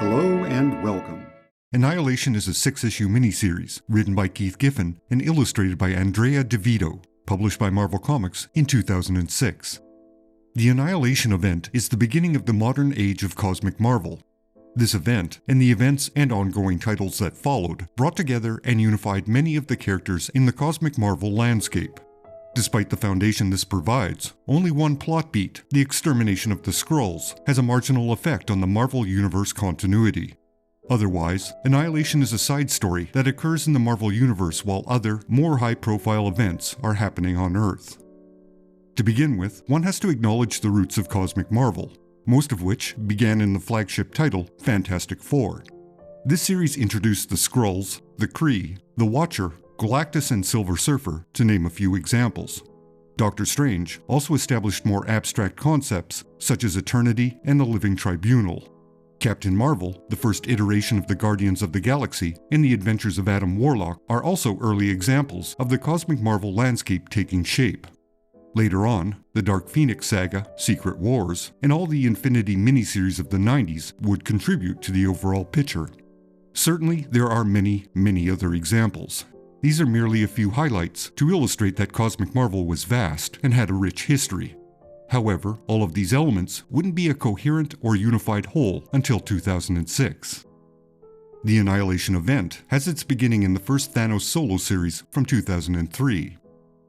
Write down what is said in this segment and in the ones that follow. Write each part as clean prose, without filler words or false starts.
Hello and welcome. Annihilation is a 6-issue miniseries written by Keith Giffen and illustrated by Andrea Di Vito, published by Marvel Comics in 2006. The Annihilation event is the beginning of the modern age of cosmic Marvel. This event, and the events and ongoing titles that followed, brought together and unified many of the characters in the cosmic Marvel landscape. Despite the foundation this provides, only one plot beat, the extermination of the Skrulls, has a marginal effect on the Marvel Universe continuity. Otherwise, Annihilation is a side story that occurs in the Marvel Universe while other, more high-profile events are happening on Earth. To begin with, one has to acknowledge the roots of cosmic Marvel, most of which began in the flagship title, Fantastic Four. This series introduced the Skrulls, the Kree, the Watcher, Galactus and Silver Surfer, to name a few examples. Doctor Strange also established more abstract concepts, such as Eternity and the Living Tribunal. Captain Marvel, the first iteration of the Guardians of the Galaxy, and the Adventures of Adam Warlock are also early examples of the cosmic Marvel landscape taking shape. Later on, the Dark Phoenix saga, Secret Wars, and all the Infinity miniseries of the 90s would contribute to the overall picture. Certainly, there are many, many other examples. These are merely a few highlights to illustrate that cosmic Marvel was vast and had a rich history. However, all of these elements wouldn't be a coherent or unified whole until 2006. The Annihilation event has its beginning in the first Thanos solo series from 2003.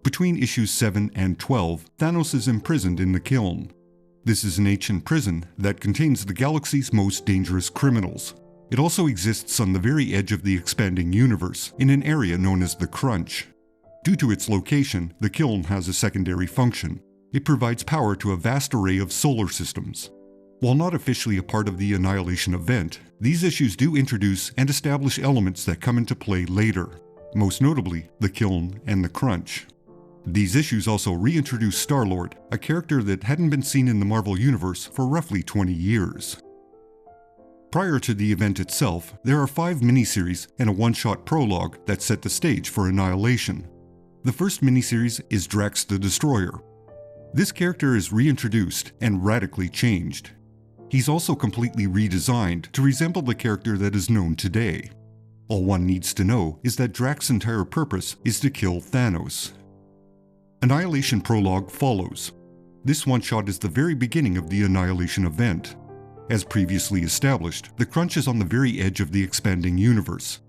Between issues 7 and 12, Thanos is imprisoned in the Kiln. This is an ancient prison that contains the galaxy's most dangerous criminals. It also exists on the very edge of the expanding universe, in an area known as the Crunch. Due to its location, the Kiln has a secondary function. It provides power to a vast array of solar systems. While not officially a part of the Annihilation event, these issues do introduce and establish elements that come into play later, most notably the Kiln and the Crunch. These issues also reintroduce Star-Lord, a character that hadn't been seen in the Marvel Universe for roughly 20 years. Prior to the event itself, there are 5 miniseries and a one-shot prologue that set the stage for Annihilation. The first miniseries is Drax the Destroyer. This character is reintroduced and radically changed. He's also completely redesigned to resemble the character that is known today. All one needs to know is that Drax's entire purpose is to kill Thanos. Annihilation prologue follows. This one-shot is the very beginning of the Annihilation event. As previously established, the Crunch is on the very edge of the expanding universe.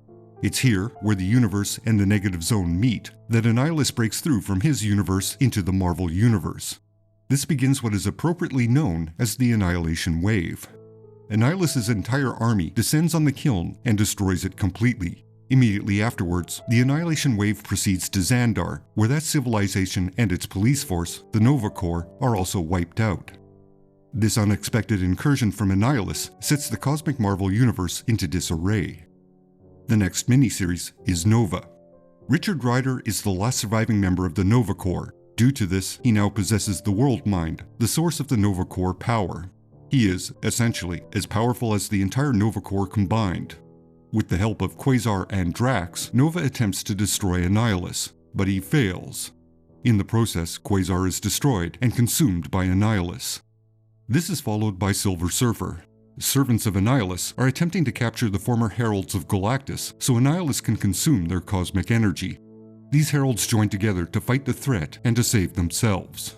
It's here, where the universe and the negative zone meet, that Annihilus breaks through from his universe into the Marvel Universe. This begins what is appropriately known as the Annihilation Wave. Annihilus's entire army descends on the Kiln and destroys it completely. Immediately afterwards, the Annihilation Wave proceeds to Xandar, where that civilization and its police force, the Nova Corps, are also wiped out. This unexpected incursion from Annihilus sets the cosmic Marvel universe into disarray. The next miniseries is Nova. Richard Rider is the last surviving member of the Nova Corps. Due to this, he now possesses the World Mind, the source of the Nova Corps power. He is, essentially, as powerful as the entire Nova Corps combined. With the help of Quasar and Drax, Nova attempts to destroy Annihilus, but he fails. In the process, Quasar is destroyed and consumed by Annihilus. This is followed by Silver Surfer. Servants of Annihilus are attempting to capture the former heralds of Galactus so Annihilus can consume their cosmic energy. These heralds join together to fight the threat and to save themselves.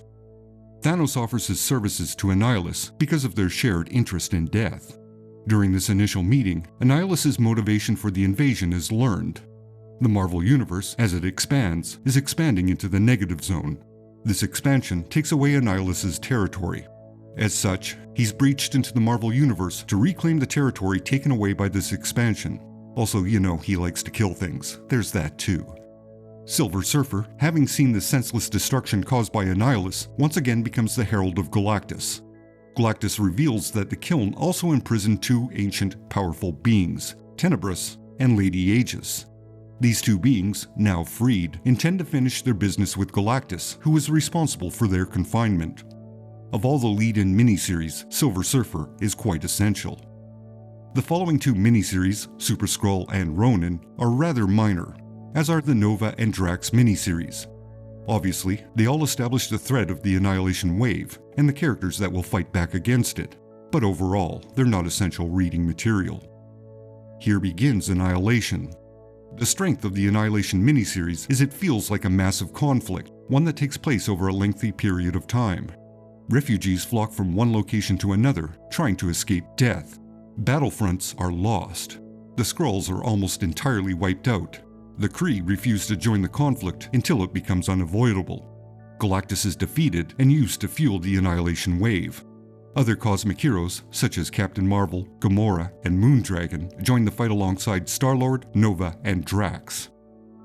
Thanos offers his services to Annihilus because of their shared interest in death. During this initial meeting, Annihilus's motivation for the invasion is learned. The Marvel Universe, as it expands, is expanding into the negative zone. This expansion takes away Annihilus's territory. As such, he's breached into the Marvel Universe to reclaim the territory taken away by this expansion. Also, he likes to kill things. There's that too. Silver Surfer, having seen the senseless destruction caused by Annihilus, once again becomes the Herald of Galactus. Galactus reveals that the Kiln also imprisoned 2 ancient, powerful beings, Tenebrous and Lady Aegis. These 2 beings, now freed, intend to finish their business with Galactus, who is responsible for their confinement. Of all the lead-in miniseries, Silver Surfer is quite essential. The following 2 miniseries, Super Skrull and Ronin, are rather minor, as are the Nova and Drax miniseries. Obviously, they all establish the threat of the Annihilation Wave and the characters that will fight back against it. but overall, they're not essential reading material. Here begins Annihilation. The strength of the Annihilation miniseries is it feels like a massive conflict, one that takes place over a lengthy period of time. Refugees flock from one location to another, trying to escape death. Battlefronts are lost. The Skrulls are almost entirely wiped out. The Kree refuse to join the conflict until it becomes unavoidable. Galactus is defeated and used to fuel the Annihilation wave. Other cosmic heroes, such as Captain Marvel, Gamora, and Moondragon, join the fight alongside Star-Lord, Nova, and Drax.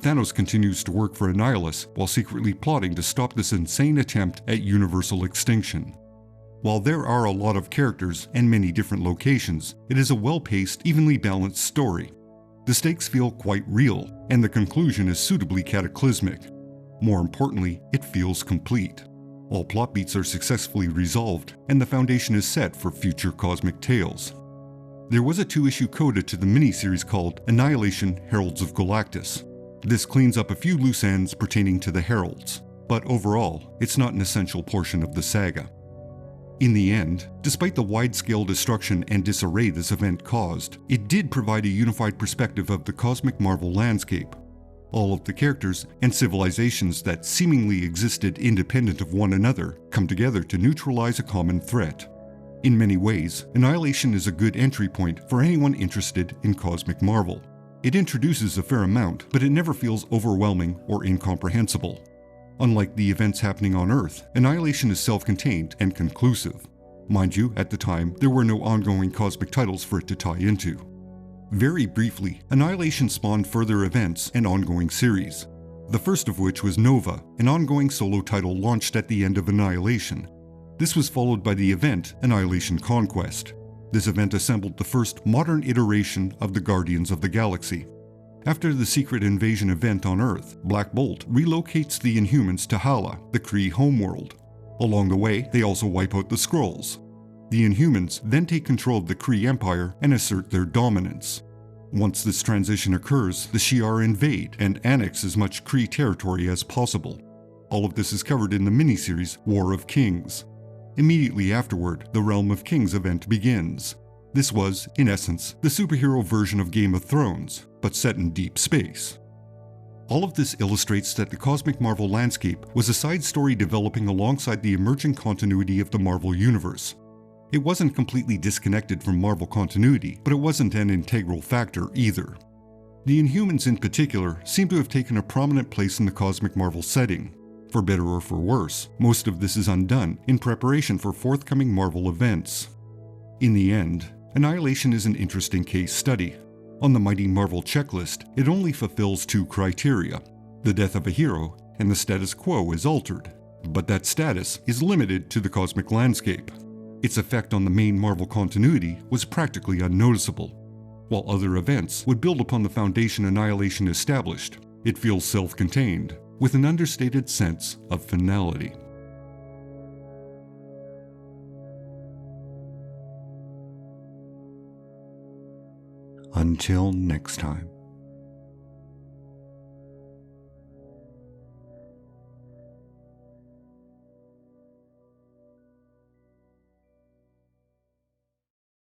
Thanos continues to work for Annihilus while secretly plotting to stop this insane attempt at universal extinction. While there are a lot of characters and many different locations, it is a well-paced, evenly balanced story. The stakes feel quite real, and the conclusion is suitably cataclysmic. More importantly, it feels complete. All plot beats are successfully resolved, and the foundation is set for future cosmic tales. There was a 2-issue coda to the miniseries called Annihilation: Heralds of Galactus. This cleans up a few loose ends pertaining to the Heralds, but overall, it's not an essential portion of the saga. In the end, despite the wide-scale destruction and disarray this event caused, it did provide a unified perspective of the cosmic Marvel landscape. All of the characters and civilizations that seemingly existed independent of one another come together to neutralize a common threat. In many ways, Annihilation is a good entry point for anyone interested in cosmic Marvel. It introduces a fair amount, but it never feels overwhelming or incomprehensible. Unlike the events happening on Earth, Annihilation is self-contained and conclusive. Mind you, at the time, there were no ongoing cosmic titles for it to tie into. Very briefly, Annihilation spawned further events and ongoing series. The first of which was Nova, an ongoing solo title launched at the end of Annihilation. This was followed by the event Annihilation Conquest. This event assembled the first modern iteration of the Guardians of the Galaxy. After the secret invasion event on Earth, Black Bolt relocates the Inhumans to Hala, the Kree homeworld. Along the way, they also wipe out the Skrulls. The Inhumans then take control of the Kree Empire and assert their dominance. Once this transition occurs, the Shi'ar invade and annex as much Kree territory as possible. All of this is covered in the miniseries War of Kings. Immediately afterward, the Realm of Kings event begins. This was, in essence, the superhero version of Game of Thrones, but set in deep space. All of this illustrates that the cosmic Marvel landscape was a side story developing alongside the emerging continuity of the Marvel Universe. It wasn't completely disconnected from Marvel continuity, but it wasn't an integral factor either. The Inhumans in particular seem to have taken a prominent place in the cosmic Marvel setting. For better or for worse, most of this is undone in preparation for forthcoming Marvel events. In the end, Annihilation is an interesting case study. On the mighty Marvel checklist, it only fulfills 2 criteria: the death of a hero and the status quo is altered. But that status is limited to the cosmic landscape. Its effect on the main Marvel continuity was practically unnoticeable. While other events would build upon the foundation Annihilation established, it feels self-contained, with an understated sense of finality. Until next time.